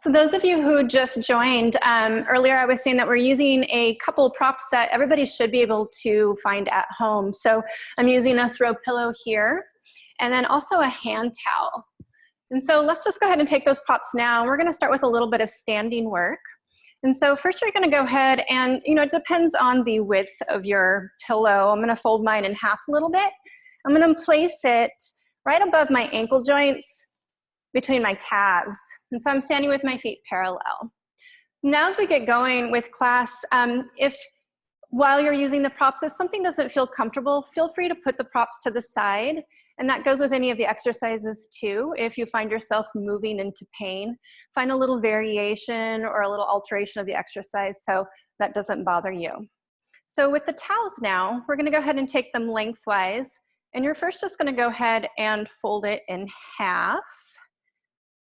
So those of you who just joined, earlier I was saying that we're using a couple props that everybody should be able to find at home. So I'm using a throw pillow here, and then also a hand towel. And so let's just go ahead and take those props now. We're gonna start with a little bit of standing work. And so first you're gonna go ahead and, it depends on the width of your pillow. I'm gonna fold mine in half a little bit. I'm gonna place it right above my ankle joints, between my calves. And so I'm standing with my feet parallel. Now as we get going with class, if while you're using the props, if something doesn't feel comfortable, feel free to put the props to the side. And that goes with any of the exercises too. If you find yourself moving into pain, find a little variation or a little alteration of the exercise so that doesn't bother you. So with the towels now, we're gonna go ahead and take them lengthwise. And you're first just gonna go ahead and fold it in half.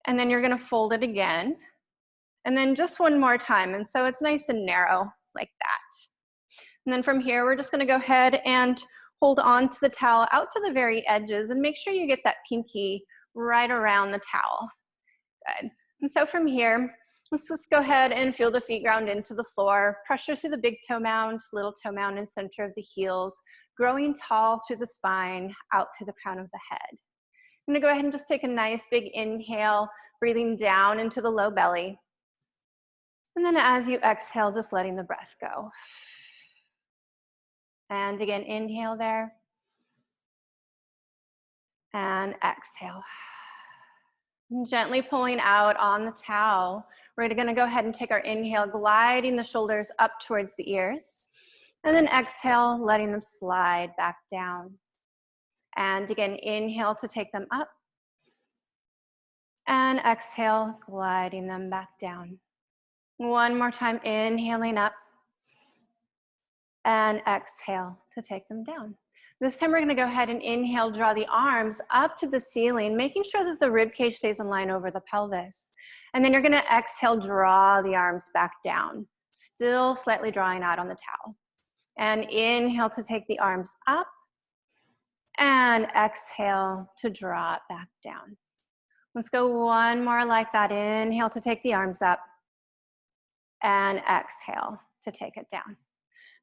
And then you're gonna fold it again. And then just one more time. And so it's nice and narrow like that. And then from here, we're just gonna go ahead and hold on to the towel out to the very edges and make sure you get that pinky right around the towel. Good. And so from here, let's just go ahead and feel the feet ground into the floor. Pressure through the big toe mound, little toe mound in center of the heels, growing tall through the spine, out through the crown of the head. I'm gonna go ahead and just take a nice big inhale, breathing down into the low belly. And then as you exhale, just letting the breath go. And again, inhale there. And exhale. And gently pulling out on the towel. We're gonna go ahead and take our inhale, gliding the shoulders up towards the ears. And then exhale, letting them slide back down. And again, inhale to take them up. And exhale, gliding them back down. One more time, inhaling up. And exhale to take them down. This time we're gonna go ahead and inhale, draw the arms up to the ceiling, making sure that the rib cage stays in line over the pelvis. And then you're gonna exhale, draw the arms back down, still slightly drawing out on the towel. And inhale to take the arms up. And exhale to draw it back down. Let's go one more like that. Inhale to take the arms up. And exhale to take it down.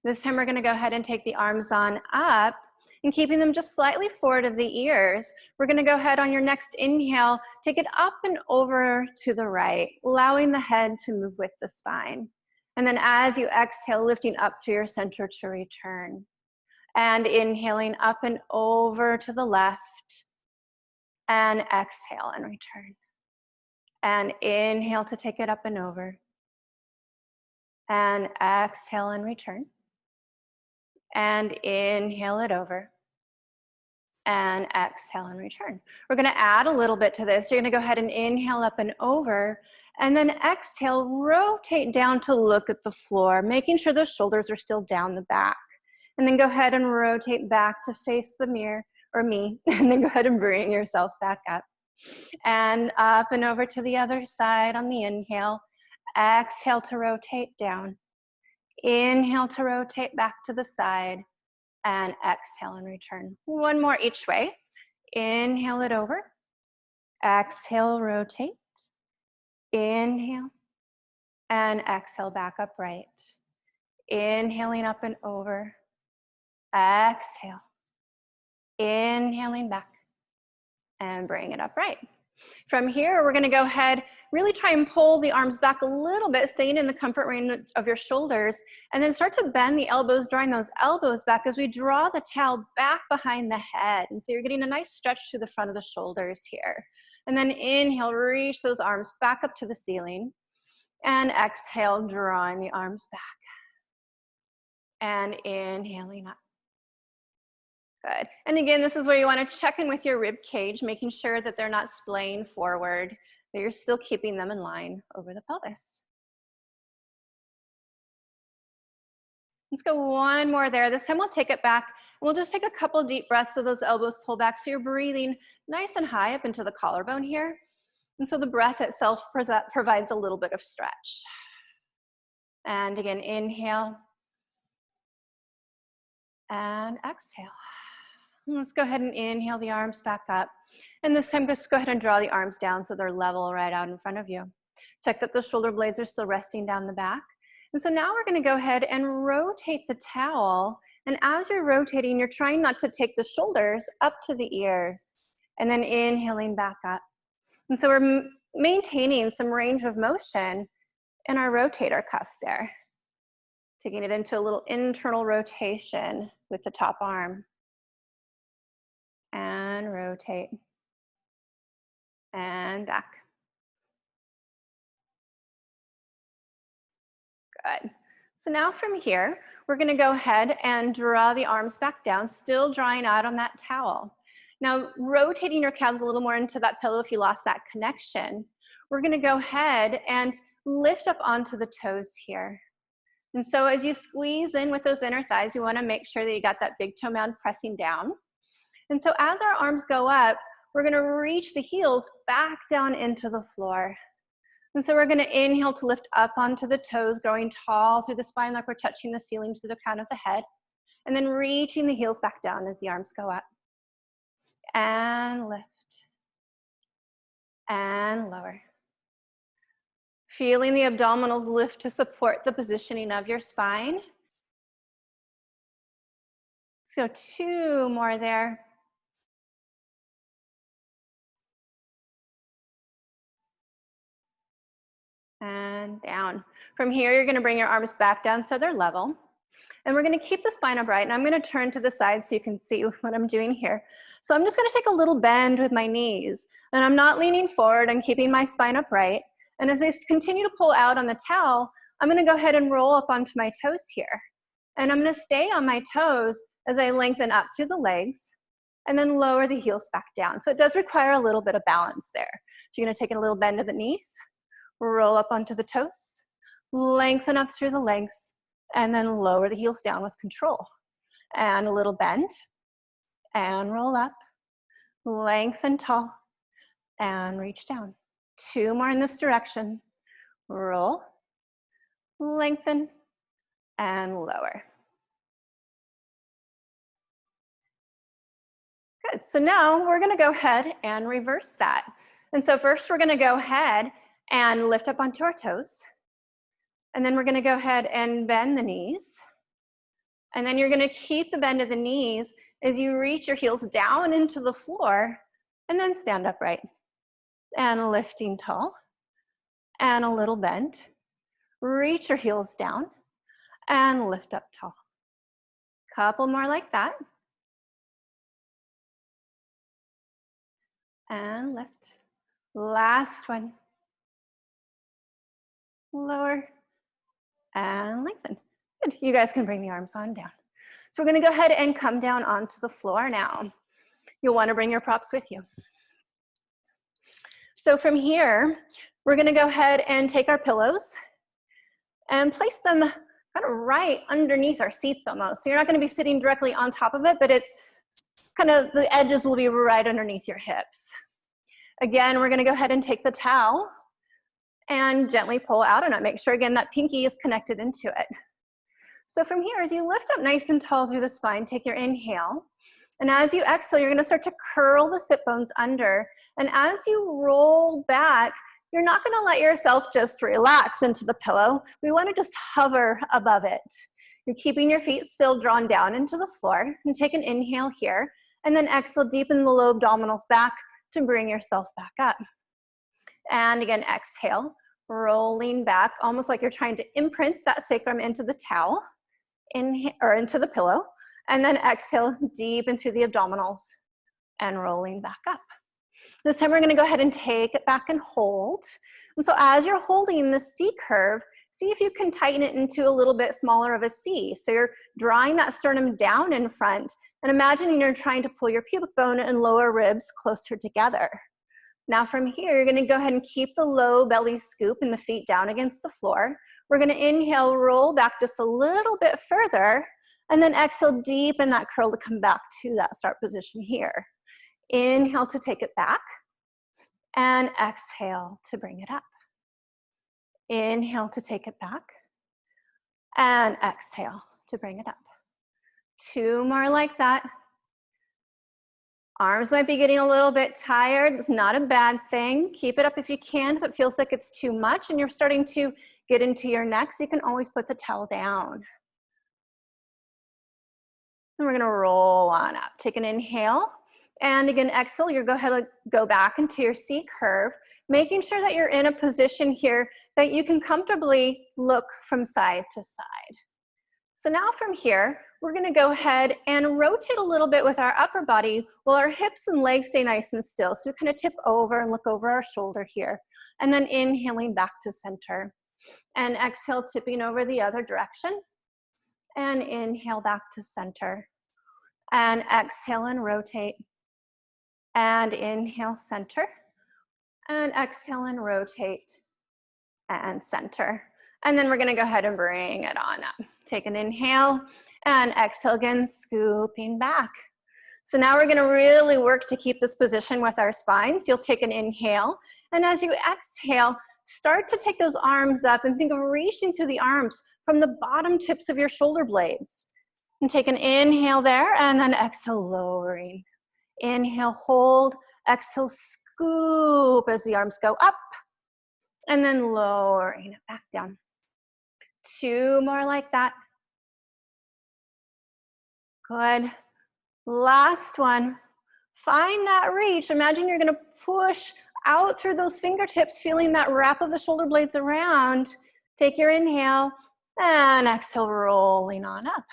This time we're gonna go ahead and take the arms on up and keeping them just slightly forward of the ears. We're gonna go ahead on your next inhale, take it up and over to the right, allowing the head to move with the spine. And then as you exhale, lifting up through your center to return. And inhaling up and over to the left. And exhale and return. And inhale to take it up and over. And exhale and return. And inhale it over. And exhale and return. We're gonna add a little bit to this. You're gonna go ahead and inhale up and over. And then exhale, rotate down to look at the floor, making sure the shoulders are still down the back. And then go ahead and rotate back to face the mirror, or me, and then go ahead and bring yourself back up. And up and over to the other side on the inhale. Exhale to rotate down. Inhale to rotate back to the side. And exhale and return. One more each way. Inhale it over. Exhale, rotate. Inhale. And exhale, back upright. Inhaling up and over. Exhale. Inhaling back. And bring it upright. From here, we're gonna go ahead, really try and pull the arms back a little bit, staying in the comfort range of your shoulders, and then start to bend the elbows, drawing those elbows back as we draw the towel back behind the head. And so you're getting a nice stretch to the front of the shoulders here. And then inhale, reach those arms back up to the ceiling. And exhale, drawing the arms back. And inhaling up. Good. And again, this is where you want to check in with your rib cage, making sure that they're not splaying forward, that you're still keeping them in line over the pelvis. Let's go one more there. This time we'll take it back and we'll just take a couple deep breaths so those elbows pull back so you're breathing nice and high up into the collarbone here. And so the breath itself provides a little bit of stretch. And again, inhale. And exhale. Let's go ahead and inhale the arms back up. And this time, just go ahead and draw the arms down so they're level right out in front of you. Check that the shoulder blades are still resting down the back. And so now we're going to go ahead and rotate the towel. And as you're rotating, you're trying not to take the shoulders up to the ears, and then inhaling back up. And so we're maintaining some range of motion in our rotator cuff there, taking it into a little internal rotation with the top arm. And rotate. And back. Good. So now from here, we're going to go ahead and draw the arms back down, still drawing out on that towel. Now, rotating your calves a little more into that pillow if you lost that connection. We're going to go ahead and lift up onto the toes here. And so as you squeeze in with those inner thighs, you want to make sure that you got that big toe mound pressing down. And so as our arms go up, we're going to reach the heels back down into the floor. And so we're going to inhale to lift up onto the toes, growing tall through the spine like we're touching the ceiling to the crown of the head. And then reaching the heels back down as the arms go up. And lift. And lower. Feeling the abdominals lift to support the positioning of your spine. So 2 more there. And down. From here, you're going to bring your arms back down so they're level. And we're going to keep the spine upright. And I'm going to turn to the side so you can see what I'm doing here. So I'm just going to take a little bend with my knees. And I'm not leaning forward. I'm keeping my spine upright. And as I continue to pull out on the towel, I'm going to go ahead and roll up onto my toes here. And I'm going to stay on my toes as I lengthen up through the legs and then lower the heels back down. So it does require a little bit of balance there. So you're going to take a little bend of the knees, roll up onto the toes, lengthen up through the legs, and then lower the heels down with control. And a little bend, and roll up, lengthen tall, and reach down. 2 more in this direction. Roll, lengthen, and lower. Good, so now we're gonna go ahead and reverse that. And so first we're gonna go ahead and lift up onto our toes. And then we're gonna go ahead and bend the knees. And then you're gonna keep the bend of the knees as you reach your heels down into the floor and then stand upright. And lifting tall. And a little bend. Reach your heels down and lift up tall. Couple more like that. And lift. Last one. Lower and lengthen. Good. You guys can bring the arms on down. So we're going to go ahead and come down onto the floor now. You'll want to bring your props with you. So from here, we're going to go ahead and take our pillows and place them kind of right underneath our seats almost. So you're not going to be sitting directly on top of it, but it's kind of, the edges will be right underneath your hips. Again, we're going to go ahead and take the towel and gently pull out on it. Make sure, again, that pinky is connected into it. So from here, as you lift up nice and tall through the spine, take your inhale. And as you exhale, you're going to start to curl the sit bones under. And as you roll back, you're not going to let yourself just relax into the pillow. We want to just hover above it. You're keeping your feet still drawn down into the floor. And take an inhale here. And then exhale, deepen the low abdominals back to bring yourself back up. And again, exhale, rolling back, almost like you're trying to imprint that sacrum into the towel, or into the pillow. And then exhale, deepen through the abdominals and rolling back up. This time we're going to go ahead and take it back and hold. And so as you're holding the C curve, see if you can tighten it into a little bit smaller of a C. So you're drawing that sternum down in front and imagining you're trying to pull your pubic bone and lower ribs closer together. Now from here, you're going to go ahead and keep the low belly scoop and the feet down against the floor. We're going to inhale, roll back just a little bit further, and then exhale, deepen that curl to come back to that start position here. Inhale to take it back, and exhale to bring it up. Inhale to take it back, and exhale to bring it up. 2 more like that. Arms might be getting a little bit tired. It's not a bad thing. Keep it up if you can. If it feels like it's too much and you're starting to get into your neck, so you can always put the towel down. And we're gonna roll on up. Take an inhale. And again, exhale, you're go ahead and go back into your C curve, making sure that you're in a position here that you can comfortably look from side to side. So now from here, we're gonna go ahead and rotate a little bit with our upper body while our hips and legs stay nice and still. So we kind of tip over and look over our shoulder here. And then inhaling back to center. And exhale, tipping over the other direction. And inhale back to center. And exhale and rotate. And inhale, center. And exhale and rotate. And center. And then we're gonna go ahead and bring it on up. Take an inhale and exhale again, scooping back. So now we're gonna really work to keep this position with our spines. You'll take an inhale, and as you exhale, start to take those arms up and think of reaching through the arms from the bottom tips of your shoulder blades. And take an inhale there, and then exhale, lowering. Inhale, hold, exhale, scoop as the arms go up, and then lowering it back down. 2 more like that. Good. Last one. Find that reach. Imagine you're gonna push out through those fingertips, feeling that wrap of the shoulder blades around. Take your inhale and exhale, rolling on up.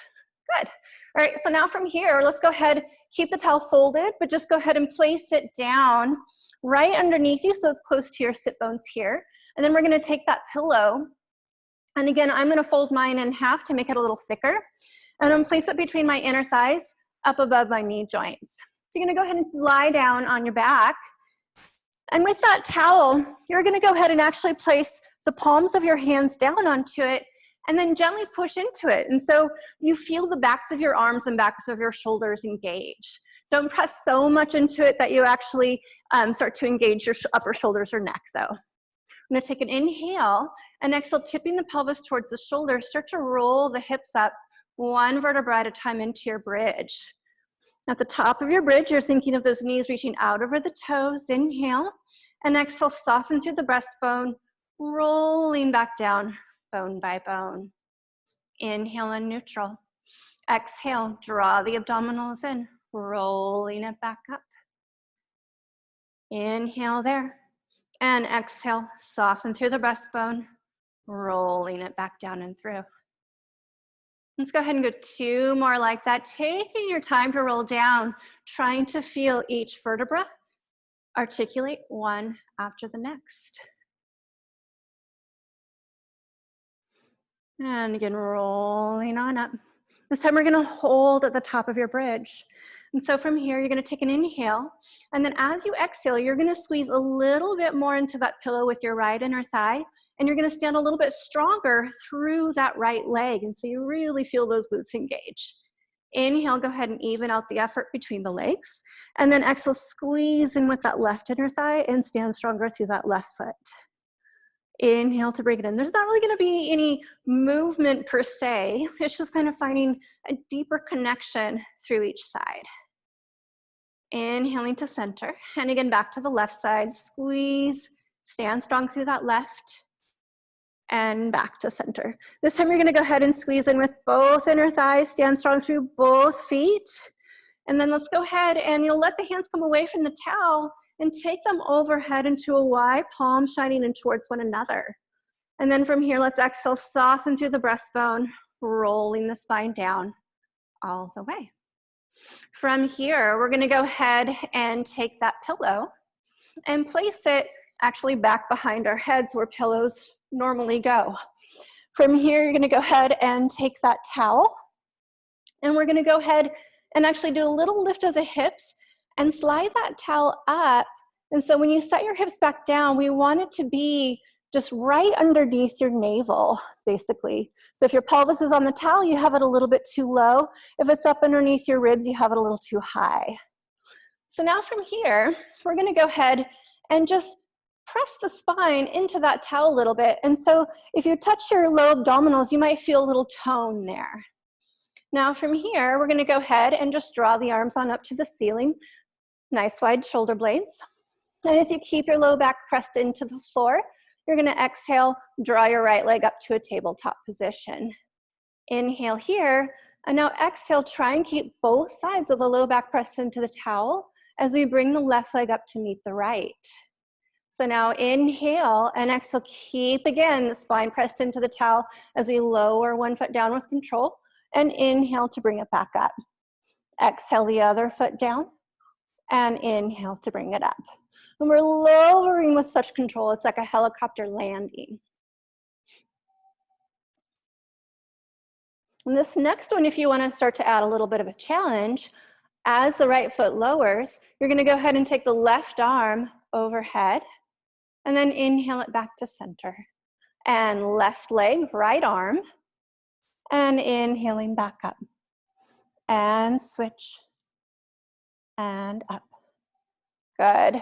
Good. All right, so now from here, let's go ahead, keep the towel folded, but just go ahead and place it down right underneath you so it's close to your sit bones here. And then we're gonna take that pillow, and again, I'm gonna fold mine in half to make it a little thicker. And I'm gonna place it between my inner thighs, up above my knee joints. So you're gonna go ahead and lie down on your back. And with that towel, you're gonna go ahead and actually place the palms of your hands down onto it and then gently push into it. And so you feel the backs of your arms and backs of your shoulders engage. Don't press so much into it that you actually start to engage your upper shoulders or neck though. I'm gonna take an inhale and exhale, tipping the pelvis towards the shoulders. Start to roll the hips up 1 vertebra at a time into your bridge. At the top of your bridge, you're thinking of those knees reaching out over the toes. Inhale, and exhale, soften through the breastbone, rolling back down, bone by bone. Inhale and neutral. Exhale, draw the abdominals in, rolling it back up. Inhale there, and exhale, soften through the breastbone, rolling it back down and through. Let's go ahead and go 2 more like that, taking your time to roll down, trying to feel each vertebra articulate one after the next. And again, rolling on up. This time we're gonna hold at the top of your bridge. And so from here, you're gonna take an inhale, and then as you exhale, you're gonna squeeze a little bit more into that pillow with your right inner thigh, and you're gonna stand a little bit stronger through that right leg, and so you really feel those glutes engage. Inhale, go ahead and even out the effort between the legs, and then exhale, squeeze in with that left inner thigh and stand stronger through that left foot. Inhale to bring it in. There's not really gonna be any movement per se, it's just kind of finding a deeper connection through each side. Inhaling to center, and again back to the left side, squeeze, stand strong through that left, and back to center. This time you're gonna go ahead and squeeze in with both inner thighs, stand strong through both feet, and then let's go ahead and you'll let the hands come away from the towel and take them overhead into a Y, palm shining in towards one another. And then from here, let's exhale, soften through the breastbone, rolling the spine down all the way. From here, we're gonna go ahead and take that pillow and place it actually back behind our heads where pillows normally go. From here, you're gonna go ahead and take that towel, and we're gonna go ahead and actually do a little lift of the hips and slide that towel up. And so when you set your hips back down, we want it to be just right underneath your navel, basically. So if your pelvis is on the towel, you have it a little bit too low. If it's up underneath your ribs, you have it a little too high. So now from here, we're gonna go ahead and just press the spine into that towel a little bit. And so if you touch your low abdominals, you might feel a little tone there. Now from here, we're gonna go ahead and just draw the arms on up to the ceiling. Nice wide shoulder blades. And as you keep your low back pressed into the floor, you're gonna exhale, draw your right leg up to a tabletop position. Inhale here, and now exhale, try and keep both sides of the low back pressed into the towel as we bring the left leg up to meet the right. So now inhale and exhale, keep again the spine pressed into the towel as we lower one foot down with control, and inhale to bring it back up. Exhale the other foot down, and inhale to bring it up. And we're lowering with such control, it's like a helicopter landing. And this next one, if you want to start to add a little bit of a challenge, as the right foot lowers, you're going to go ahead and take the left arm overhead, and then inhale it back to center. And left leg, right arm, and inhaling back up. And switch, and up. Good.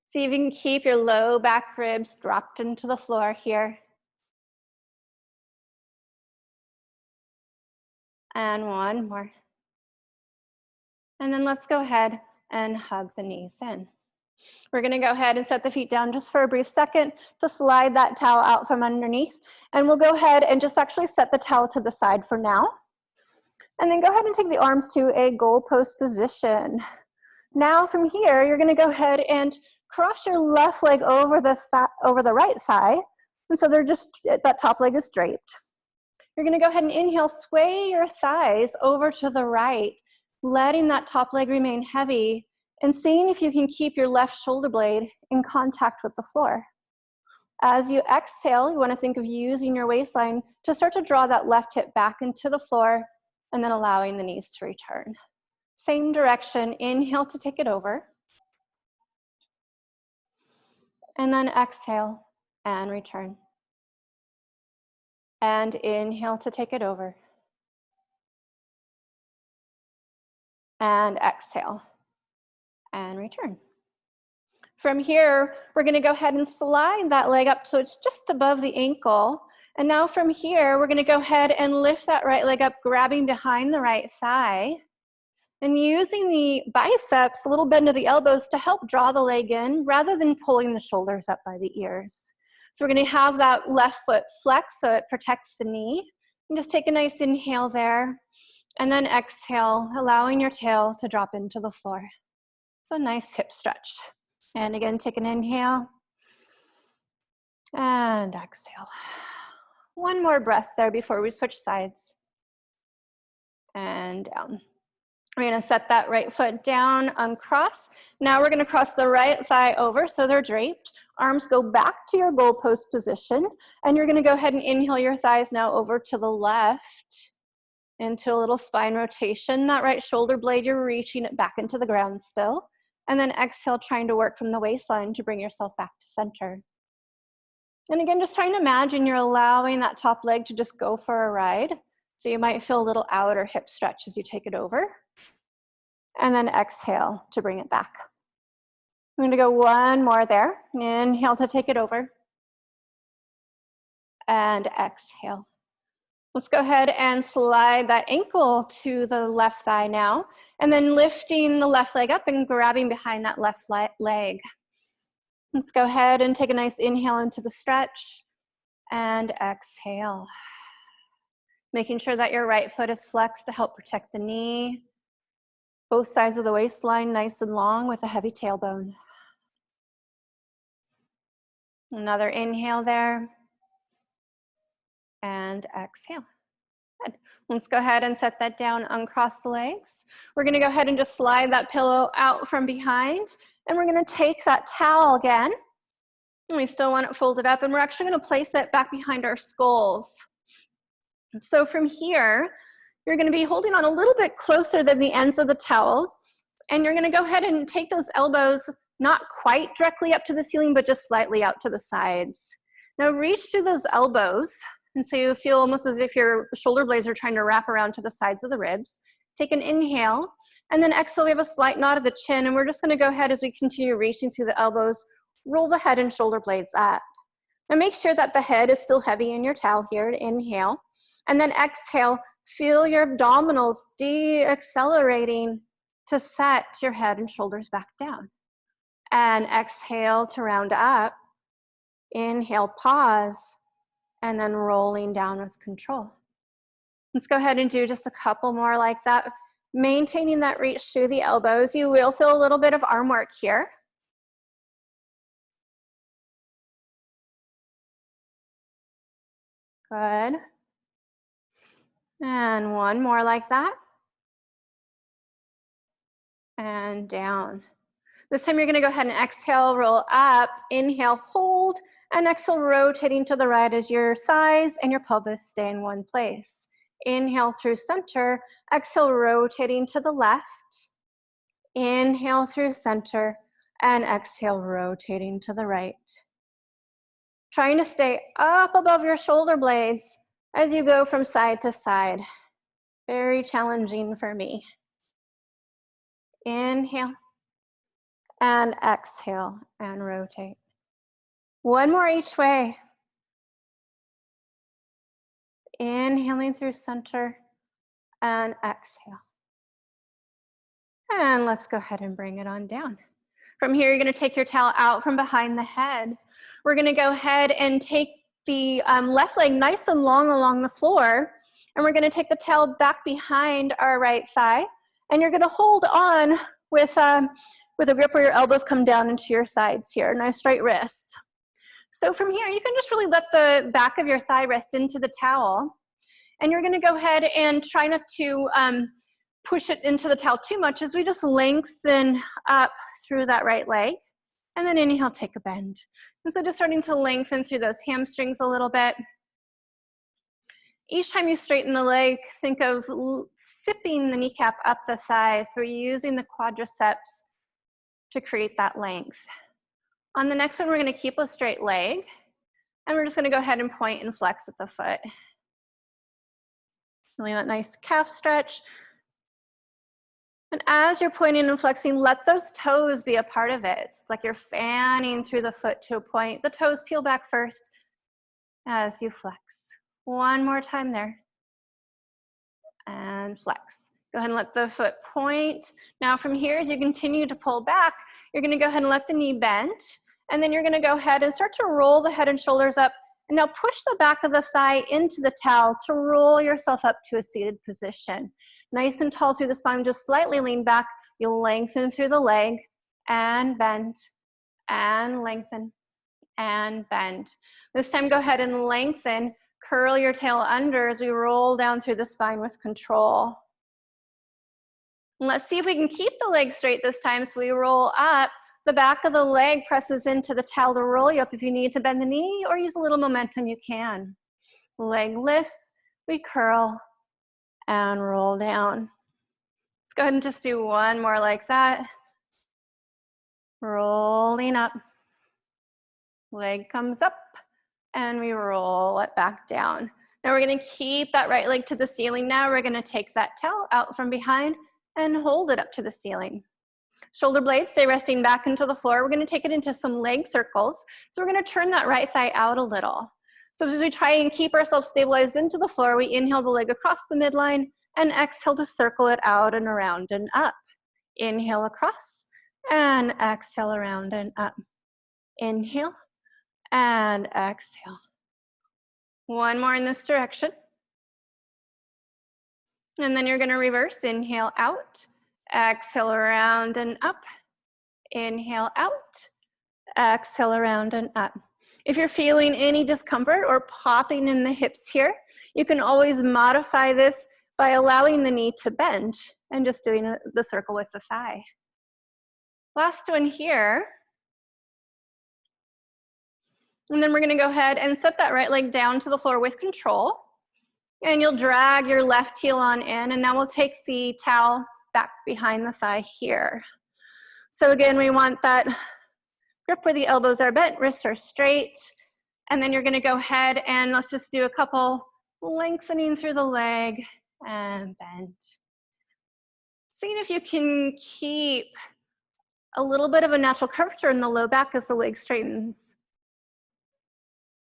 See if you can keep your low back ribs dropped into the floor here. And one more. And then let's go ahead and hug the knees in. We're gonna go ahead and set the feet down just for a brief second to slide that towel out from underneath. And we'll go ahead and just actually set the towel to the side for now. And then go ahead and take the arms to a goalpost position. Now from here, you're gonna go ahead and cross your left leg over the right thigh. And so they're just, that top leg is draped. You're gonna go ahead and inhale, sway your thighs over to the right, letting that top leg remain heavy, and seeing if you can keep your left shoulder blade in contact with the floor. As you exhale, you wanna think of using your waistline to start to draw that left hip back into the floor, and then allowing the knees to return. Same direction, inhale to take it over. And then exhale and return. And inhale to take it over. And exhale and return. From here, we're gonna go ahead and slide that leg up so it's just above the ankle. And now from here, we're gonna go ahead and lift that right leg up, grabbing behind the right thigh. And using the biceps, a little bend of the elbows to help draw the leg in rather than pulling the shoulders up by the ears. So we're gonna have that left foot flex so it protects the knee. And just take a nice inhale there. And then exhale, allowing your tail to drop into the floor. So nice hip stretch. And again, take an inhale. And exhale. One more breath there before we switch sides. And down. We're gonna set that right foot down, uncross. Now we're gonna cross the right thigh over so they're draped. Arms go back to your goalpost position, and you're gonna go ahead and inhale your thighs now over to the left into a little spine rotation. That right shoulder blade, you're reaching it back into the ground still. And then exhale, trying to work from the waistline to bring yourself back to center. And again, just trying to imagine you're allowing that top leg to just go for a ride. So you might feel a little outer hip stretch as you take it over. And then exhale to bring it back. I'm gonna go one more there. Inhale to take it over. And exhale. Let's go ahead and slide that ankle to the left thigh now. And then lifting the left leg up and grabbing behind that left leg. Let's go ahead and take a nice inhale into the stretch. And exhale. Making sure that your right foot is flexed to help protect the knee. Both sides of the waistline nice and long with a heavy tailbone. Another inhale there. And exhale. Good. Let's go ahead and set that down, uncross the legs. We're gonna go ahead and just slide that pillow out from behind, and we're gonna take that towel again. And we still want it folded up, and we're actually gonna place it back behind our skulls. So from here, you're gonna be holding on a little bit closer than the ends of the towels, and you're gonna go ahead and take those elbows not quite directly up to the ceiling, but just slightly out to the sides. Now reach through those elbows, and so you feel almost as if your shoulder blades are trying to wrap around to the sides of the ribs. Take an inhale, and then exhale, we have a slight nod of the chin, and we're just gonna go ahead as we continue reaching through the elbows, roll the head and shoulder blades up. Now make sure that the head is still heavy in your towel here. Inhale, and then exhale, feel your abdominals de-accelerating to set your head and shoulders back down. And exhale to round up. Inhale, pause, and then rolling down with control. Let's go ahead and do just a couple more like that. Maintaining that reach through the elbows. You will feel a little bit of arm work here. Good. And one more like that. And down. This time you're going to go ahead and exhale, roll up, inhale, hold, and exhale, rotating to the right as your thighs and your pelvis stay in one place. Inhale through center, exhale, rotating to the left. Inhale through center, and exhale, rotating to the right. Trying to stay up above your shoulder blades as you go from side to side. Very challenging for me. Inhale and exhale and rotate. One more each way. Inhaling through center and exhale. And let's go ahead and bring it on down. From here, you're going to take your towel out from behind the head. We're going to go ahead and take the left leg nice and long along the floor. And we're going to take the towel back behind our right thigh. And you're going to hold on with a grip where your elbows come down into your sides here. Nice straight wrists. So from here, you can just really let the back of your thigh rest into the towel. And you're going to go ahead and try not to push it into the towel too much as we just lengthen up through that right leg. And then inhale, take a bend. And so just starting to lengthen through those hamstrings a little bit. Each time you straighten the leg, think of sipping the kneecap up the thigh. So you're using the quadriceps to create that length. On the next one, we're going to keep a straight leg. And we're just going to go ahead and point and flex at the foot. Feeling that nice calf stretch. And as you're pointing and flexing, let those toes be a part of it. It's like you're fanning through the foot to a point. The toes peel back first as you flex. One more time there. And flex. Go ahead and let the foot point. Now from here, as you continue to pull back, you're going to go ahead and let the knee bend. And then you're going to go ahead and start to roll the head and shoulders up. And now push the back of the thigh into the towel to roll yourself up to a seated position. Nice and tall through the spine, just slightly lean back. You'll lengthen through the leg and bend and lengthen and bend. This time go ahead and lengthen, curl your tail under as we roll down through the spine with control. And let's see if we can keep the leg straight this time. So we roll up. The back of the leg presses into the towel to roll you up. If you need to bend the knee or use a little momentum, you can. Leg lifts, we curl and roll down. Let's go ahead and just do one more like that. Rolling up. Leg comes up and we roll it back down. Now we're going to keep that right leg to the ceiling. Now we're going to take that towel out from behind and hold it up to the ceiling. Shoulder blades stay resting back into the floor. We're going to take it into some leg circles. So we're going to turn that right thigh out a little. So as we try and keep ourselves stabilized into the floor, we inhale the leg across the midline and exhale to circle it out and around and up. Inhale across and exhale around and up. Inhale and exhale. One more in this direction. And then you're going to reverse. Inhale out. Exhale around and up. Inhale out. Exhale around and up. If you're feeling any discomfort or popping in the hips here, you can always modify this by allowing the knee to bend and just doing the circle with the thigh. Last one here. And then we're going to go ahead and set that right leg down to the floor with control. And you'll drag your left heel on in. And now we'll take the towel back behind the thigh here. So again, we want that grip where the elbows are bent, wrists are straight. And then you're going to go ahead and let's just do a couple lengthening through the leg and bend. Seeing if you can keep a little bit of a natural curvature in the low back as the leg straightens.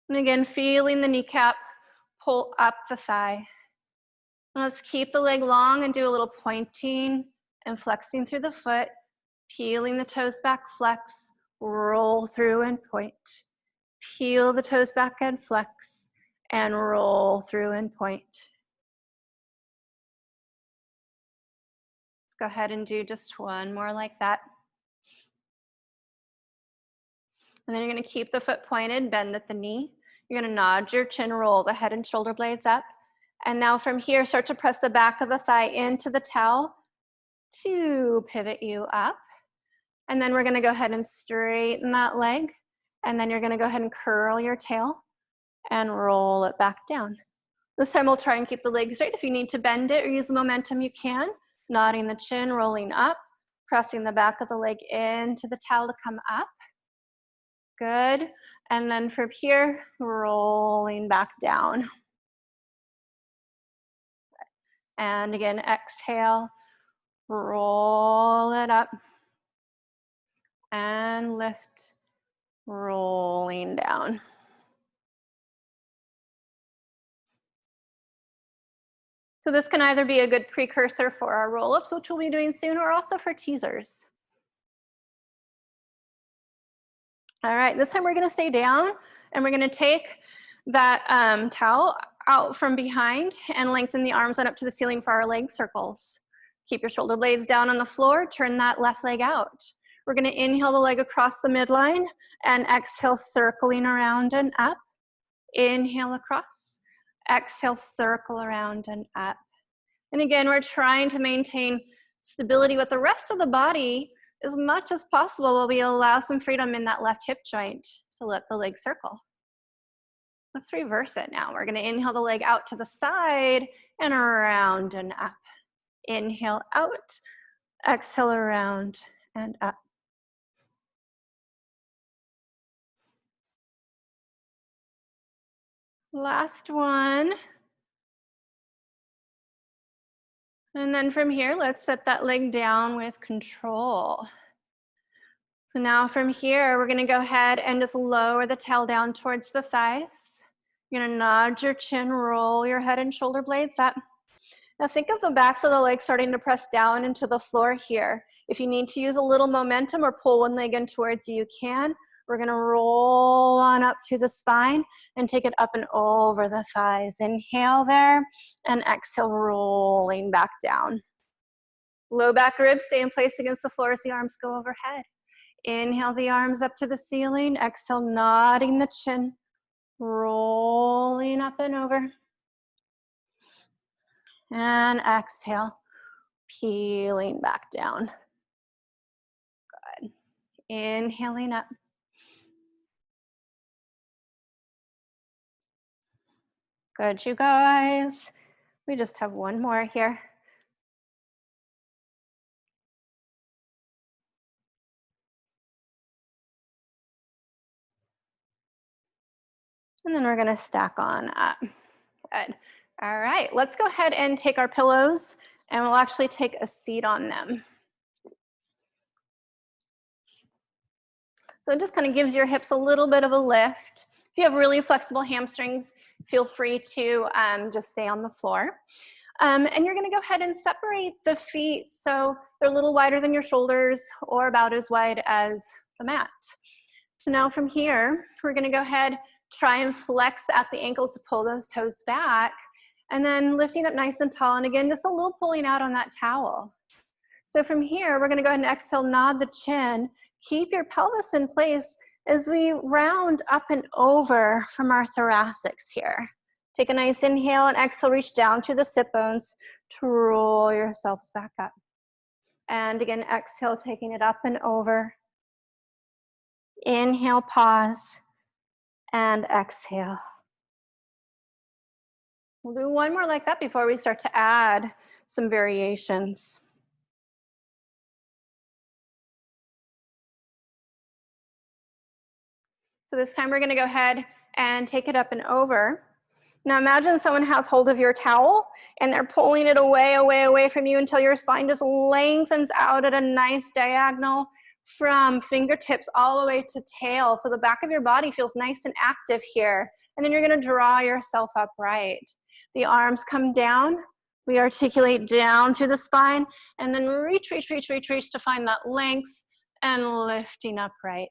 And again, feeling the kneecap pull up the thigh. And let's keep the leg long and do a little pointing and flexing through the foot, peeling the toes back, flex, roll through and point. Peel the toes back and flex, and roll through and point. Let's go ahead and do just one more like that. And then you're gonna keep the foot pointed, bend at the knee. You're gonna nod your chin, roll the head and shoulder blades up. And now from here, start to press the back of the thigh into the towel to pivot you up. And then we're gonna go ahead and straighten that leg. And then you're gonna go ahead and curl your tail and roll it back down. This time we'll try and keep the leg straight. If you need to bend it or use the momentum, you can. Nodding the chin, rolling up, pressing the back of the leg into the towel to come up. Good. And then from here, rolling back down. And again, exhale, roll it up, and lift, rolling down. So this can either be a good precursor for our roll-ups, which we'll be doing soon, or also for teasers. All right, this time we're gonna stay down, and we're gonna take that towel out from behind and lengthen the arms up to the ceiling for our leg circles. Keep your shoulder blades down on the floor, turn that left leg out. We're gonna inhale the leg across the midline and exhale, circling around and up. Inhale across, exhale, circle around and up. And again, we're trying to maintain stability with the rest of the body as much as possible while we allow some freedom in that left hip joint to let the leg circle. Let's reverse it now. We're gonna inhale the leg out to the side and around and up. Inhale out, exhale around and up. Last one. And then from here, let's set that leg down with control. So now from here, we're gonna go ahead and just lower the tail down towards the thighs. You're gonna nod your chin, roll your head and shoulder blades up. Now think of the backs of the legs starting to press down into the floor here. If you need to use a little momentum or pull one leg in towards you, you can. We're gonna roll on up through the spine and take it up and over the thighs. Inhale there, and exhale, rolling back down. Low back ribs stay in place against the floor as the arms go overhead. Inhale the arms up to the ceiling. Exhale, nodding the chin, rolling up and over. And exhale, peeling back down. Good. Inhaling up. Good, you guys. We just have one more here. And then we're gonna stack on up. Good. All right, let's go ahead and take our pillows and we'll actually take a seat on them. So it just kind of gives your hips a little bit of a lift. If you have really flexible hamstrings, feel free to just stay on the floor. And you're gonna go ahead and separate the feet so they're a little wider than your shoulders or about as wide as the mat. So now from here, we're gonna go ahead, try and flex at the ankles to pull those toes back, and then lifting up nice and tall. And again, just a little pulling out on that towel. So from here, we're gonna go ahead and exhale, nod the chin, keep your pelvis in place as we round up and over from our thoracics here. Take a nice inhale and exhale, reach down through the sit bones to roll yourselves back up. And again, exhale, taking it up and over. Inhale, pause, and exhale. We'll do one more like that before we start to add some variations. So this time we're gonna go ahead and take it up and over. Now imagine someone has hold of your towel and they're pulling it away from you until your spine just lengthens out at a nice diagonal from fingertips all the way to tail. So the back of your body feels nice and active here. And then you're gonna draw yourself upright. The arms come down, We articulate down through the spine and then reach, reach, reach, reach, reach to find that length and lifting upright.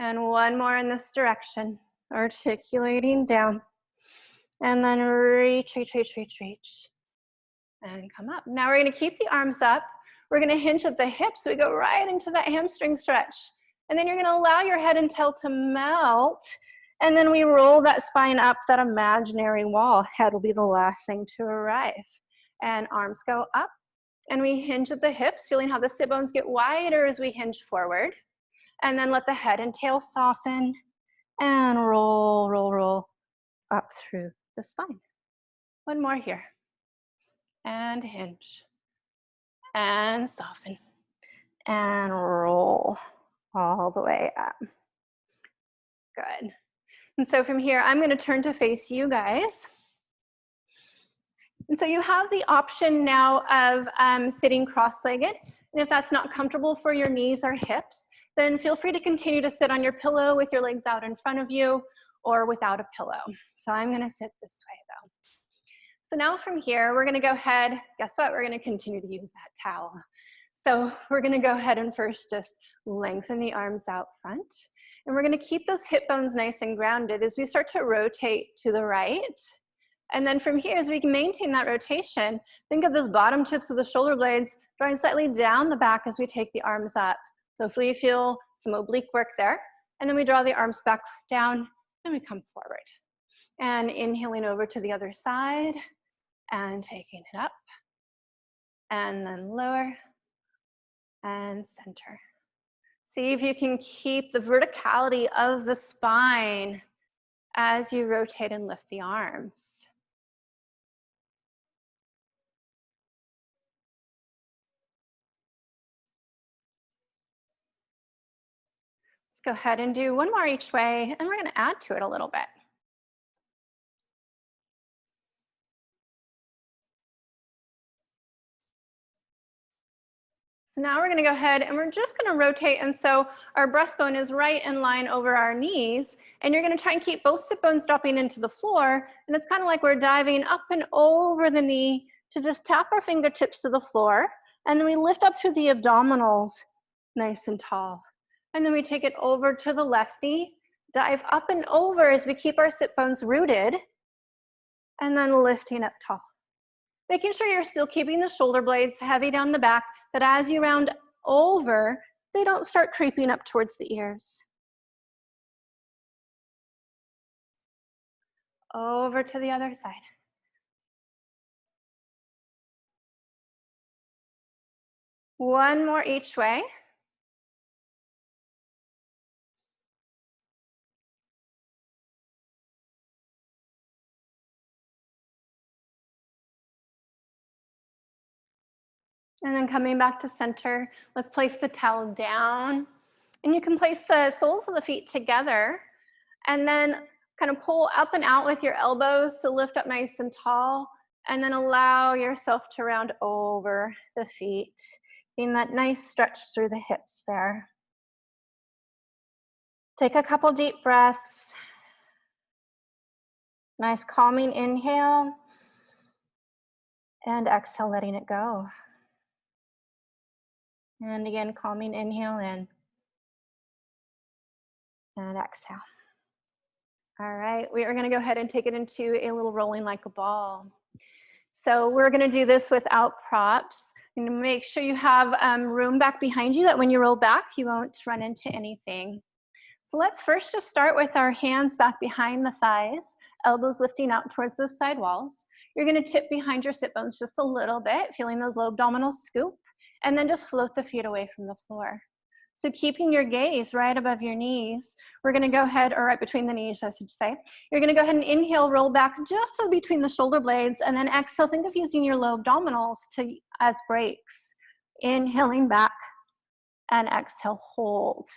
And one more in this direction, articulating down. And then reach, reach, reach, reach, reach. And come up. Now we're gonna keep the arms up. We're gonna hinge at the hips, so we go right into that hamstring stretch. And then you're gonna allow your head and tail to melt. And then we roll that spine up that imaginary wall. Head will be the last thing to arrive. And arms go up. And we hinge at the hips, feeling how the sit bones get wider as we hinge forward. And then let the head and tail soften. And roll, roll, roll up through the spine. One more here. And hinge. And soften. And roll all the way up. Good. And so from here, I'm going to turn to face you guys. And so you have the option now of sitting cross-legged. And if that's not comfortable for your knees or hips, then feel free to continue to sit on your pillow with your legs out in front of you or without a pillow. So I'm going to sit this way though. So now from here, we're going to go ahead. Guess what? We're going to continue to use that towel. So we're going to go ahead and first just lengthen the arms out front. And we're going to keep those hip bones nice and grounded as we start to rotate to the right. And then from here, as we can maintain that rotation, think of those bottom tips of the shoulder blades drawing slightly down the back as we take the arms up. So hopefully you feel some oblique work there. And then we draw the arms back down and we come forward. And inhaling over to the other side and taking it up. And then lower and center. See if you can keep the verticality of the spine as you rotate and lift the arms. Let's go ahead and do one more each way, and we're going to add to it a little bit. So now we're going to go ahead and we're just going to rotate, and so our breastbone is right in line over our knees, and you're going to try and keep both sit bones dropping into the floor, and it's kind of like we're diving up and over the knee to just tap our fingertips to the floor, and then we lift up through the abdominals nice and tall. And then we take it over to the left knee, dive up and over as we keep our sit bones rooted, and then lifting up tall. Making sure you're still keeping the shoulder blades heavy down the back, that as you round over, they don't start creeping up towards the ears. Over to the other side. One more each way. And then coming back to center, let's place the towel down. And you can place the soles of the feet together and then kind of pull up and out with your elbows to lift up nice and tall, and then allow yourself to round over the feet, getting that nice stretch through the hips there. Take a couple deep breaths. Nice calming inhale, and exhale, letting it go. And again, calming inhale in, and exhale. All right, we are going to go ahead and take it into a little rolling like a ball. So we're going to do this without props. And make sure you have room back behind you, that when you roll back, you won't run into anything. So let's first just start with our hands back behind the thighs, elbows lifting out towards the side walls. You're going to tip behind your sit bones just a little bit, feeling those low abdominals scoop, and then just float the feet away from the floor. So keeping your gaze right above your knees, we're going to go ahead, or right between the knees, I should say. You're going to go ahead and inhale, roll back just to between the shoulder blades, and then exhale. Think of using your low abdominals as brakes. Inhaling back, and exhale, hold.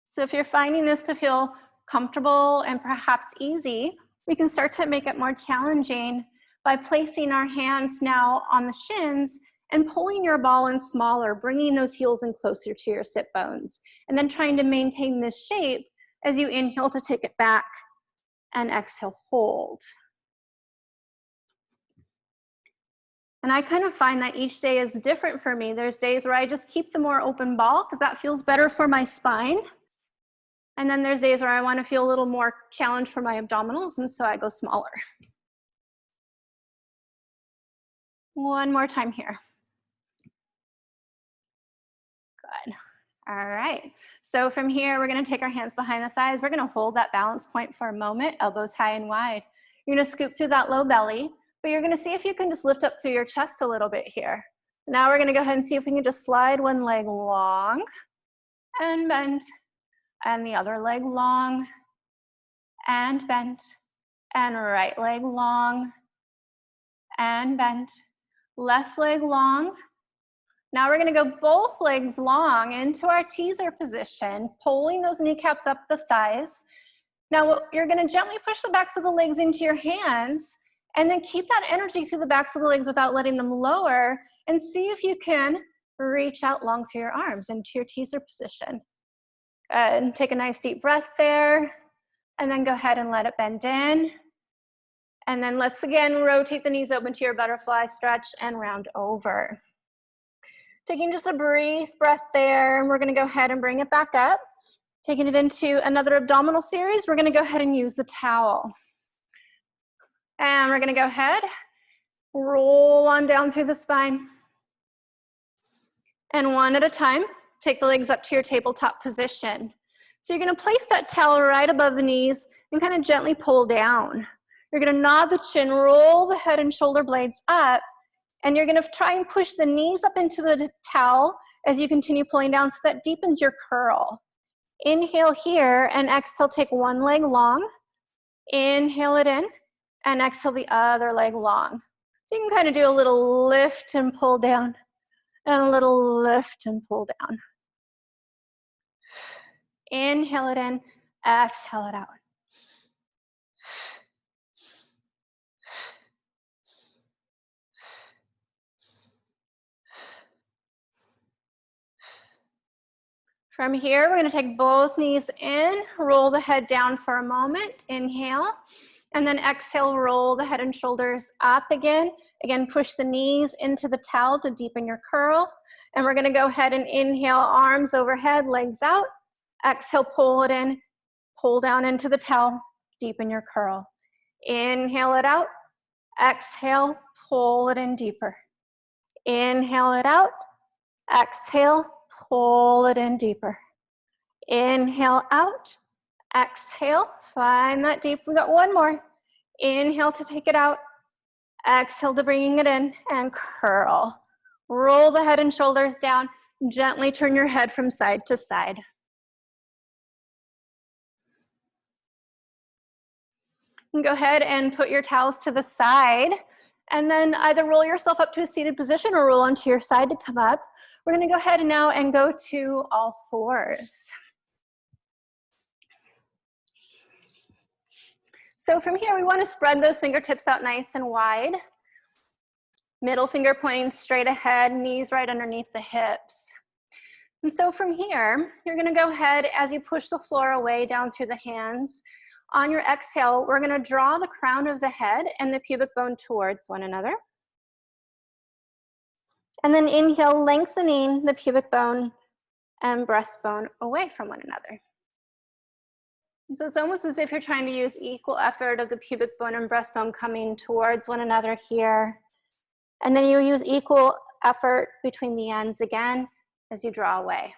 So if you're finding this to feel comfortable and perhaps easy, we can start to make it more challenging by placing our hands now on the shins and pulling your ball in smaller, bringing those heels in closer to your sit bones, and then trying to maintain this shape as you inhale to take it back and exhale, hold. And I kind of find that each day is different for me. There's days where I just keep the more open ball because that feels better for my spine. And then there's days where I want to feel a little more challenge for my abdominals, and so I go smaller. One more time here. Good. All right. So from here, we're going to take our hands behind the thighs. We're going to hold that balance point for a moment, elbows high and wide. You're going to scoop through that low belly, but you're going to see if you can just lift up through your chest a little bit here. Now we're going to go ahead and see if we can just slide one leg long and bend, and the other leg long and bend, and right leg long and bend, left leg long. Now we're going to go both legs long into our teaser position, pulling those kneecaps up the thighs. Now you're going to gently push the backs of the legs into your hands, and then keep that energy through the backs of the legs without letting them lower, and see if you can reach out long through your arms into your teaser position. And take a nice deep breath there, and then go ahead and let it bend in. And then let's again rotate the knees open to your butterfly stretch and round over. Taking just a brief breath there, and we're going to go ahead and bring it back up. Taking it into another abdominal series, we're going to go ahead and use the towel. And we're going to go ahead, roll on down through the spine. And one at a time, take the legs up to your tabletop position. So you're going to place that towel right above the knees and kind of gently pull down. You're going to nod the chin, roll the head and shoulder blades up, and you're going to try and push the knees up into the towel as you continue pulling down, so that deepens your curl. Inhale here, and exhale, take one leg long. Inhale it in, and exhale the other leg long. So you can kind of do a little lift and pull down, and a little lift and pull down. Inhale it in, exhale it out. From here, we're going to take both knees in, roll the head down for a moment, inhale, and then exhale, roll the head and shoulders up again. Again, push the knees into the towel to deepen your curl. And we're going to go ahead and inhale, arms overhead, legs out. Exhale, pull it in, pull down into the towel, deepen your curl. Inhale it out, exhale, pull it in deeper. Inhale it out, exhale, pull it in deeper. Inhale out, exhale, find that deep. We got one more. Inhale to take it out, exhale to bring it in, and curl. Roll the head and shoulders down, gently turn your head from side to side. You can go ahead and put your towels to the side, and then either roll yourself up to a seated position or roll onto your side to come up. We're going to go ahead now and go to all fours. So from here, we want to spread those fingertips out nice and wide. Middle finger pointing straight ahead, knees right underneath the hips. And so from here, you're going to go ahead as you push the floor away down through the hands. On your exhale, we're going to draw the crown of the head and the pubic bone towards one another. And then inhale, lengthening the pubic bone and breastbone away from one another. So it's almost as if you're trying to use equal effort of the pubic bone and breastbone coming towards one another here. And then you use equal effort between the ends again as you draw away.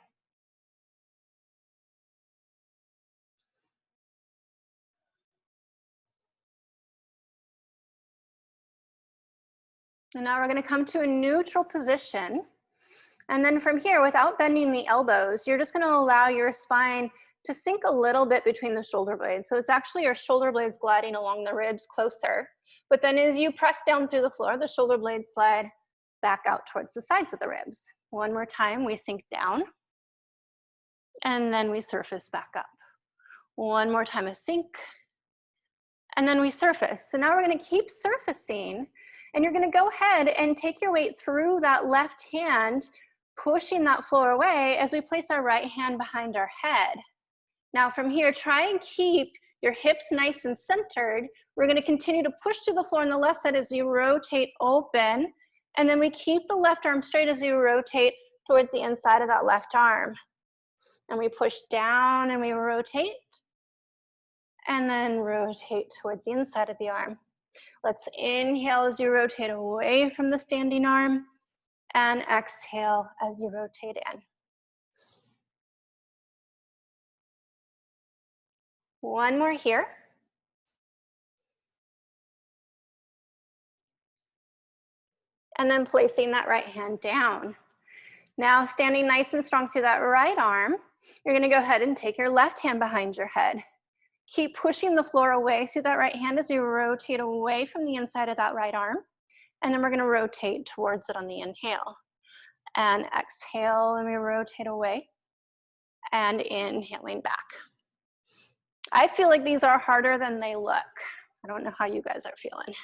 And now we're going to come to a neutral position. And then from here, without bending the elbows, you're just going to allow your spine to sink a little bit between the shoulder blades. So it's actually your shoulder blades gliding along the ribs closer. But then as you press down through the floor, the shoulder blades slide back out towards the sides of the ribs. One more time, we sink down. And then we surface back up. One more time, a sink. And then we surface. So now we're going to keep surfacing. And you're going to go ahead and take your weight through that left hand, pushing that floor away as we place our right hand behind our head. Now from here, try and keep your hips nice and centered. We're going to continue to push to the floor on the left side as you rotate open And then we keep the left arm straight as we rotate towards the inside of that left arm. And we push down and we rotate. And then rotate towards the inside of the arm. Let's inhale as you rotate away from the standing arm. And exhale as you rotate in. One more here. And then placing that right hand down. Now standing nice and strong through that right arm, you're gonna go ahead and take your left hand behind your head. Keep pushing the floor away through that right hand as you rotate away from the inside of that right arm. And then we're gonna rotate towards it on the inhale. And exhale, and we rotate away. And inhaling back. I feel like these are harder than they look. I don't know how you guys are feeling.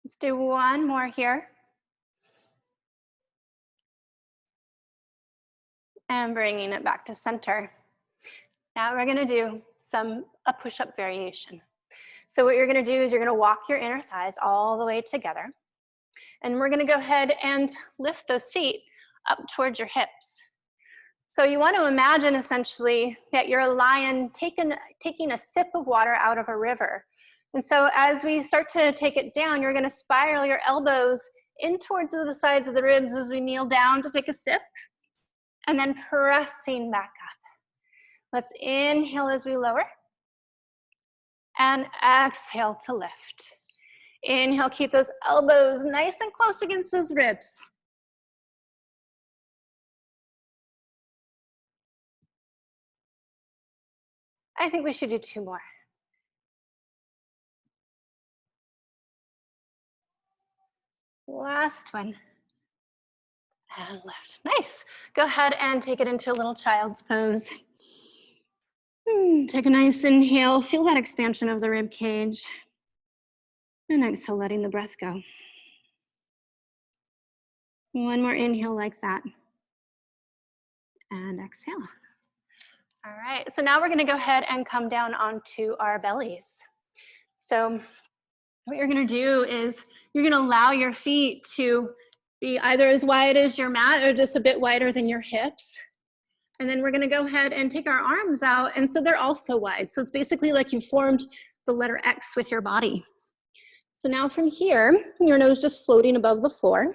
Let's do one more here. And bringing it back to center. Now we're gonna do a push-up variation. So what you're gonna do is you're gonna walk your inner thighs all the way together. And we're gonna go ahead and lift those feet up towards your hips. So you want to imagine essentially that you're a lion taking a sip of water out of a river. And so as we start to take it down, you're going to spiral your elbows in towards the sides of the ribs as we kneel down to take a sip, and then pressing back up. Let's inhale as we lower, and exhale to lift. Inhale, keep those elbows nice and close against those ribs. I think we should do two more. Last one. And lift. Nice. Go ahead and take it into a little child's pose. Take a nice inhale. Feel that expansion of the rib cage. And exhale, letting the breath go. One more inhale like that. And exhale. All right, so now we're gonna go ahead and come down onto our bellies. So what you're gonna do is you're gonna allow your feet to be either as wide as your mat or just a bit wider than your hips. And then we're gonna go ahead and take our arms out, and so they're also wide. So it's basically like you formed the letter X with your body. So now from here, your nose just floating above the floor.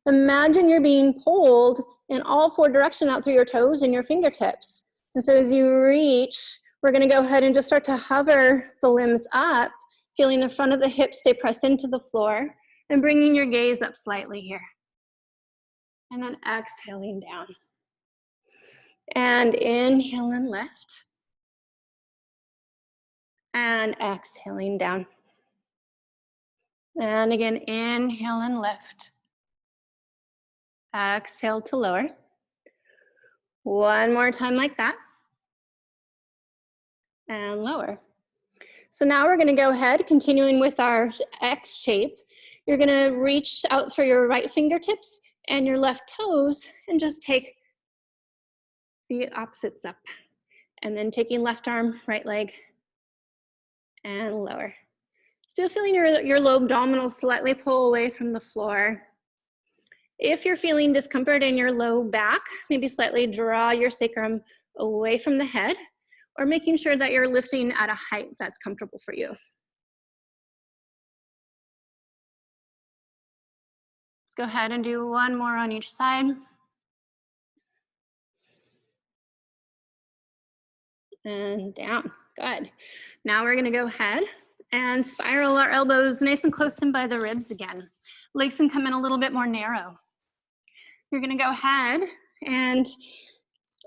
Imagine you're being pulled in all four directions out through your toes and your fingertips. And so as you reach, we're gonna go ahead and just start to hover the limbs up, feeling the front of the hips stay pressed into the floor, and bringing your gaze up slightly here. And then exhaling down. And inhale and lift. And exhaling down. And again, inhale and lift. Exhale to lower. One more time like that. And lower. So now we're gonna go ahead, continuing with our X shape. You're gonna reach out for your right fingertips and your left toes and just take the opposites up. And then taking left arm, right leg, and lower. Still feeling your low abdominals slightly pull away from the floor. If you're feeling discomfort in your low back, maybe slightly draw your sacrum away from the head, or making sure that you're lifting at a height that's comfortable for you. Let's go ahead and do one more on each side. And down, good. Now we're gonna go ahead and spiral our elbows nice and close in by the ribs again. Legs can come in a little bit more narrow. You're gonna go ahead, and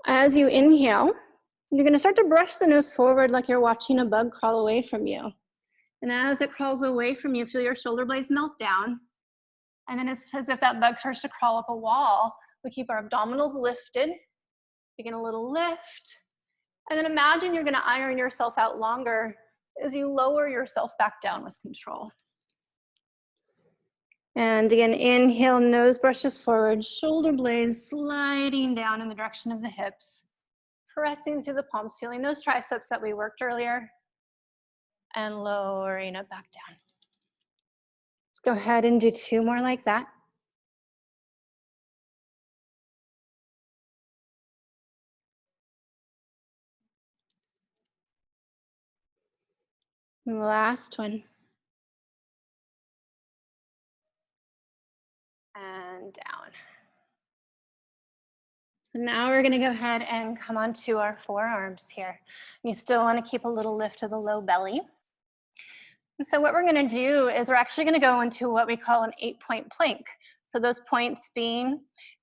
as you inhale, you're gonna start to brush the nose forward like you're watching a bug crawl away from you. And as it crawls away from you, feel your shoulder blades melt down. And then it's as if that bug starts to crawl up a wall. We keep our abdominals lifted. Begin a little lift. And then imagine you're gonna iron yourself out longer as you lower yourself back down with control. And again, inhale, nose brushes forward, shoulder blades sliding down in the direction of the hips. pressing through the palms, feeling those triceps that we worked earlier, and lowering it back down. Let's go ahead and do 2 more like that. Last one. And down. So now we're going to go ahead and come onto our forearms here. You still want to keep a little lift of the low belly. And so what we're going to do is we're actually going to go into what we call an 8-point plank. So those points being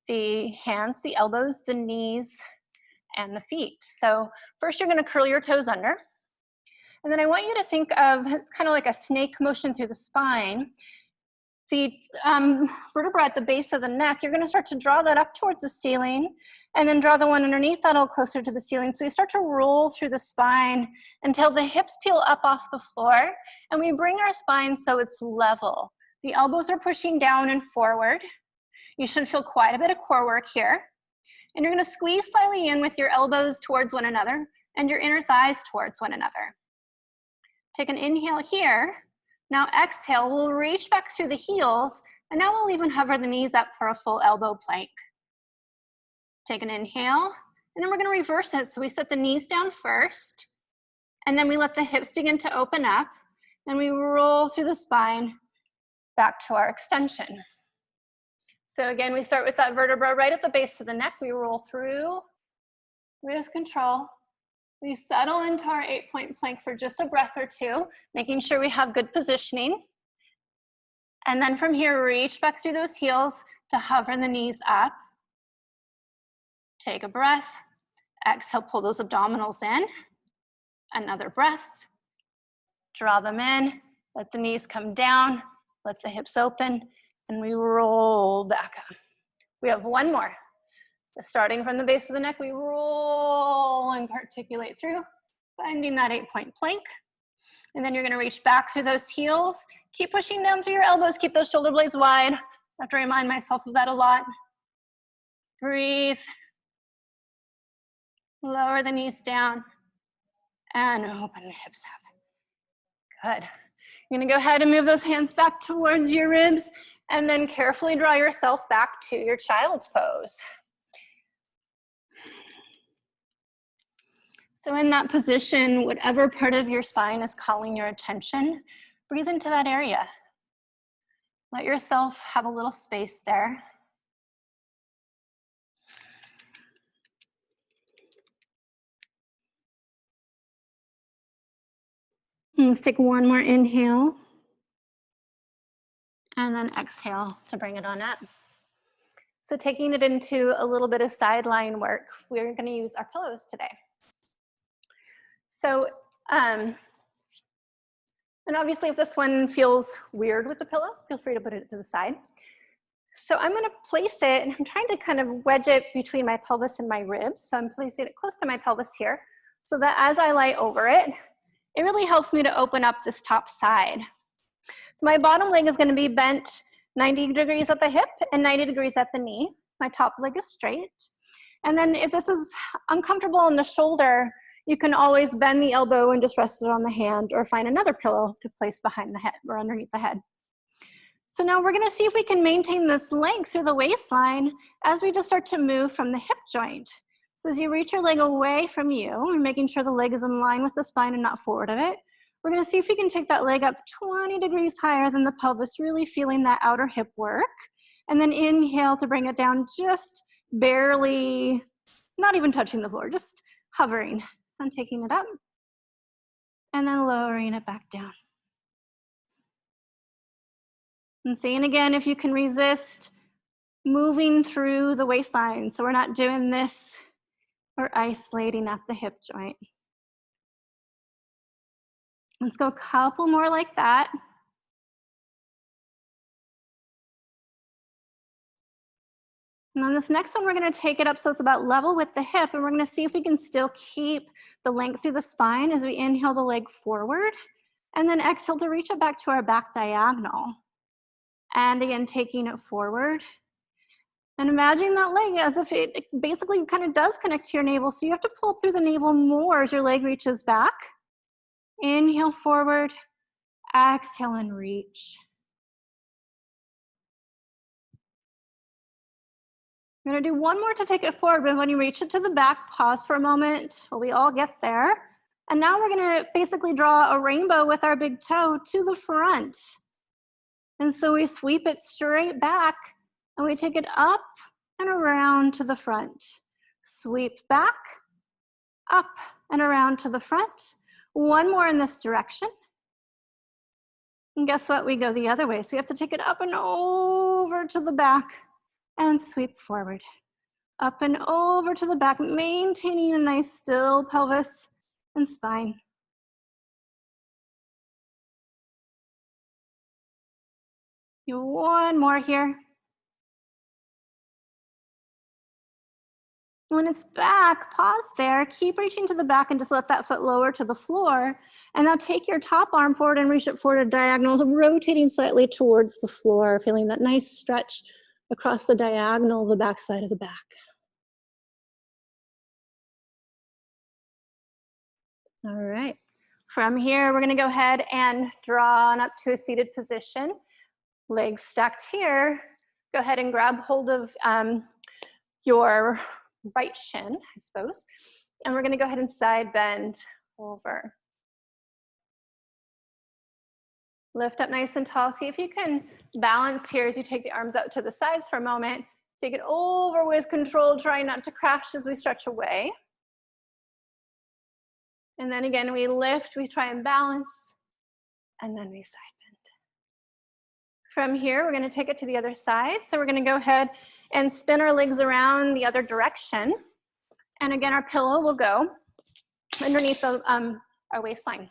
the hands, the elbows, the knees, and the feet. So first you're going to curl your toes under. And then I want you to think of, it's kind of like a snake motion through the spine. The vertebra at the base of the neck, you're going to start to draw that up towards the ceiling, and then draw the one underneath that a little closer to the ceiling. So we start to roll through the spine until the hips peel up off the floor, and we bring our spine so it's level. The elbows are pushing down and forward. You should feel quite a bit of core work here. And you're going to squeeze slightly in with your elbows towards one another and your inner thighs towards one another. Take an inhale here. Now exhale, we'll reach back through the heels, and now we'll even hover the knees up for a full elbow plank. Take an inhale, and then we're gonna reverse it. So we set the knees down first, and then we let the hips begin to open up, and we roll through the spine back to our extension. So again, we start with that vertebra right at the base of the neck. We roll through with control. We settle into our 8-point plank for just a breath or two, making sure we have good positioning. And then from here, reach back through those heels to hover the knees up. Take a breath. Exhale, pull those abdominals in. Another breath. Draw them in. Let the knees come down. Let the hips open. And we roll back up. We have one more. So starting from the base of the neck, we roll and articulate through, finding that 8-point plank. And then you're gonna reach back through those heels. Keep pushing down through your elbows. Keep those shoulder blades wide. I have to remind myself of that a lot. Breathe. Lower the knees down and open the hips up. Good. You're gonna go ahead and move those hands back towards your ribs, and then carefully draw yourself back to your child's pose. So in that position, whatever part of your spine is calling your attention, breathe into that area. Let yourself have a little space there. And let's take one more inhale. And then exhale to bring it on up. So taking it into a little bit of sideline work, we're going to use our pillows today. So, and obviously if this one feels weird with the pillow, feel free to put it to the side. So I'm going to place it, and I'm trying to kind of wedge it between my pelvis and my ribs. So I'm placing it close to my pelvis here, so that as I lie over it, it really helps me to open up this top side. So my bottom leg is going to be bent 90 degrees at the hip and 90 degrees at the knee. My top leg is straight. And then if this is uncomfortable in the shoulder, you can always bend the elbow and just rest it on the hand, or find another pillow to place behind the head or underneath the head. So now we're going to see if we can maintain this length through the waistline as we just start to move from the hip joint. So as you reach your leg away from you, and making sure the leg is in line with the spine and not forward of it, we're going to see if we can take that leg up 20 degrees higher than the pelvis, really feeling that outer hip work. And then inhale to bring it down, just barely, not even touching the floor, just hovering and taking it up. And then lowering it back down. And seeing again if you can resist moving through the waistline. So we're not doing this, we're isolating at the hip joint. Let's go a couple more like that. And on this next one, we're going to take it up so it's about level with the hip, and we're going to see if we can still keep the length through the spine as we inhale the leg forward, and then exhale to reach it back to our back diagonal. And again, taking it forward. And imagine that leg as if it basically kind of does connect to your navel. So you have to pull up through the navel more as your leg reaches back. Inhale forward, exhale and reach. You're gonna do one more to take it forward, but when you reach it to the back, pause for a moment while we all get there. And now we're gonna basically draw a rainbow with our big toe to the front. And so we sweep it straight back and we take it up and around to the front. Sweep back, up and around to the front. One more in this direction. And guess what? We go the other way. So we have to take it up and over to the back and sweep forward. Up and over to the back, maintaining a nice still pelvis and spine. One more here. When it's back, pause there, keep reaching to the back and just let that foot lower to the floor. And now take your top arm forward and reach it forward at diagonal, rotating slightly towards the floor, feeling that nice stretch across the diagonal of the back side of the back. All right. From here, we're gonna go ahead and draw on up to a seated position. Legs stacked here. Go ahead and grab hold of your right shin, I suppose. And we're gonna go ahead and side bend over. Lift up nice and tall. See if you can balance here as you take the arms out to the sides for a moment. Take it over with control, try not to crash as we stretch away. And then again, we lift, we try and balance, and then we side bend. From here, we're gonna take it to the other side. So we're gonna go ahead and spin our legs around the other direction. And again, our pillow will go underneath the, our waistline.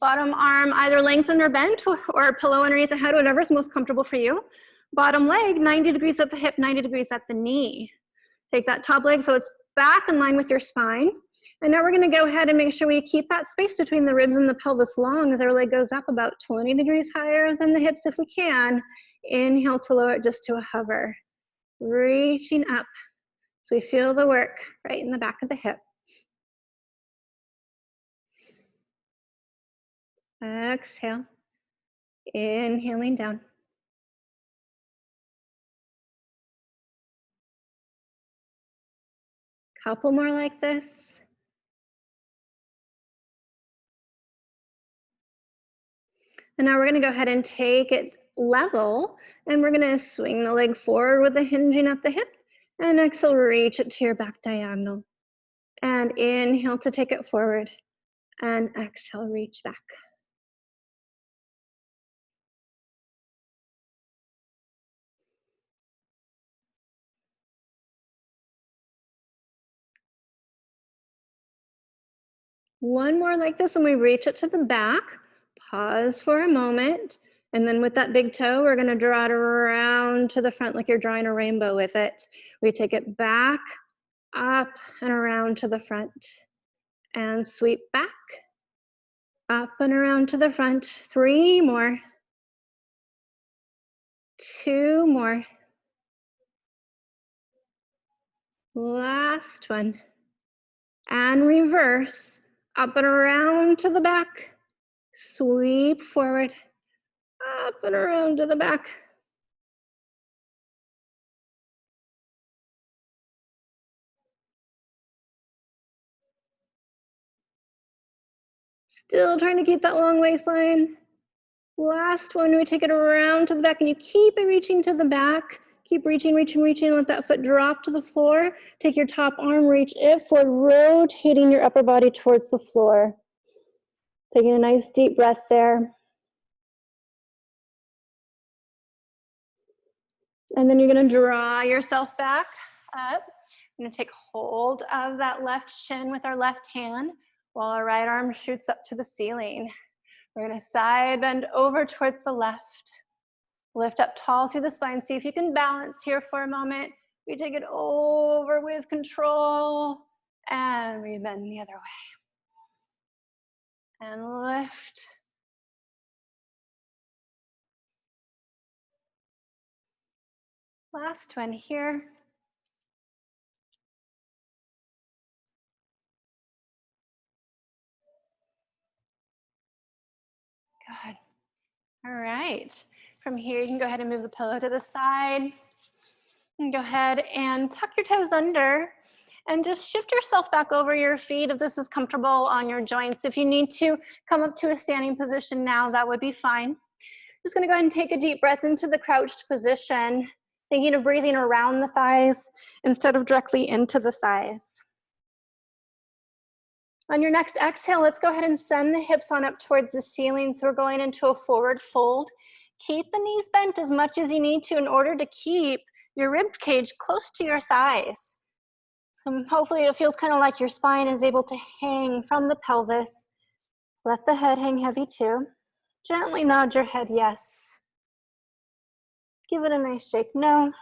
Bottom arm either lengthened or bent, or a pillow underneath the head, whatever is most comfortable for you. Bottom leg, 90 degrees at the hip, 90 degrees at the knee. Take that top leg so it's back in line with your spine. And now we're gonna go ahead and make sure we keep that space between the ribs and the pelvis long as our leg goes up about 20 degrees higher than the hips if we can. Inhale to lower it just to a hover. Reaching up so we feel the work right in the back of the hip. Exhale, inhaling down. Couple more like this. And now we're gonna go ahead and take it level, and we're gonna swing the leg forward with the hinging at the hip, and exhale, reach it to your back diagonal. And inhale to take it forward, and exhale, reach back. One more like this, and we reach it to the back. Pause for a moment. And then with that big toe, we're gonna draw it around to the front like you're drawing a rainbow with it. We take it back, up, and around to the front. And sweep back, up and around to the front. 3 more. 2 more. Last one. And reverse, up and around to the back. Sweep forward, up and around to the back. Still trying to keep that long waistline. Last one, we take it around to the back and you keep it reaching to the back. Keep reaching, reaching, reaching. Let that foot drop to the floor. Take your top arm, reach it forward, rotating your upper body towards the floor. Taking a nice deep breath there. And then you're gonna draw yourself back up. You're gonna take hold of that left shin with our left hand while our right arm shoots up to the ceiling. We're gonna side bend over towards the left. Lift up tall through the spine. See if you can balance here for a moment. We take it over with control and we bend the other way. And lift. Last one here. Good. All right. From here, you can go ahead and move the pillow to the side. And go ahead and tuck your toes under and just shift yourself back over your feet if this is comfortable on your joints. If you need to come up to a standing position now, that would be fine. Just gonna go ahead and take a deep breath into the crouched position, thinking of breathing around the thighs instead of directly into the thighs. On your next exhale, let's go ahead and send the hips on up towards the ceiling. So we're going into a forward fold. Keep the knees bent as much as you need to in order to keep your rib cage close to your thighs. So hopefully it feels kind of like your spine is able to hang from the pelvis. Let the head hang heavy too. Gently nod your head yes. Give it a nice shake no.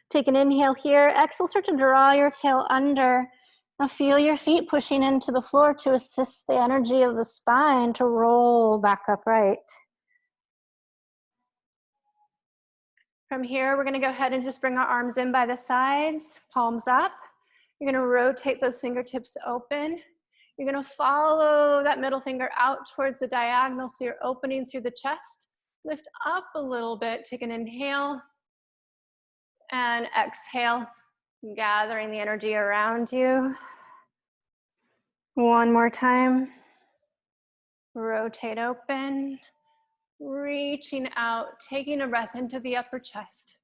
Take an inhale here. Exhale, start to draw your tail under. Now feel your feet pushing into the floor to assist the energy of the spine to roll back upright. From here, we're gonna go ahead and just bring our arms in by the sides, palms up. You're gonna rotate those fingertips open. You're gonna follow that middle finger out towards the diagonal so you're opening through the chest. Lift up a little bit, take an inhale and exhale, gathering the energy around you. One more time. Rotate open, reaching out, taking a breath into the upper chest,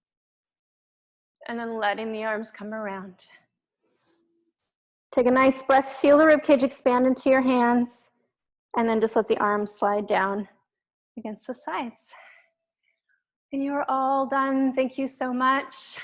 and then letting the arms come around. Take a nice breath, feel the ribcage expand into your hands, and then just let the arms slide down against the sides. And you're all done. Thank you so much.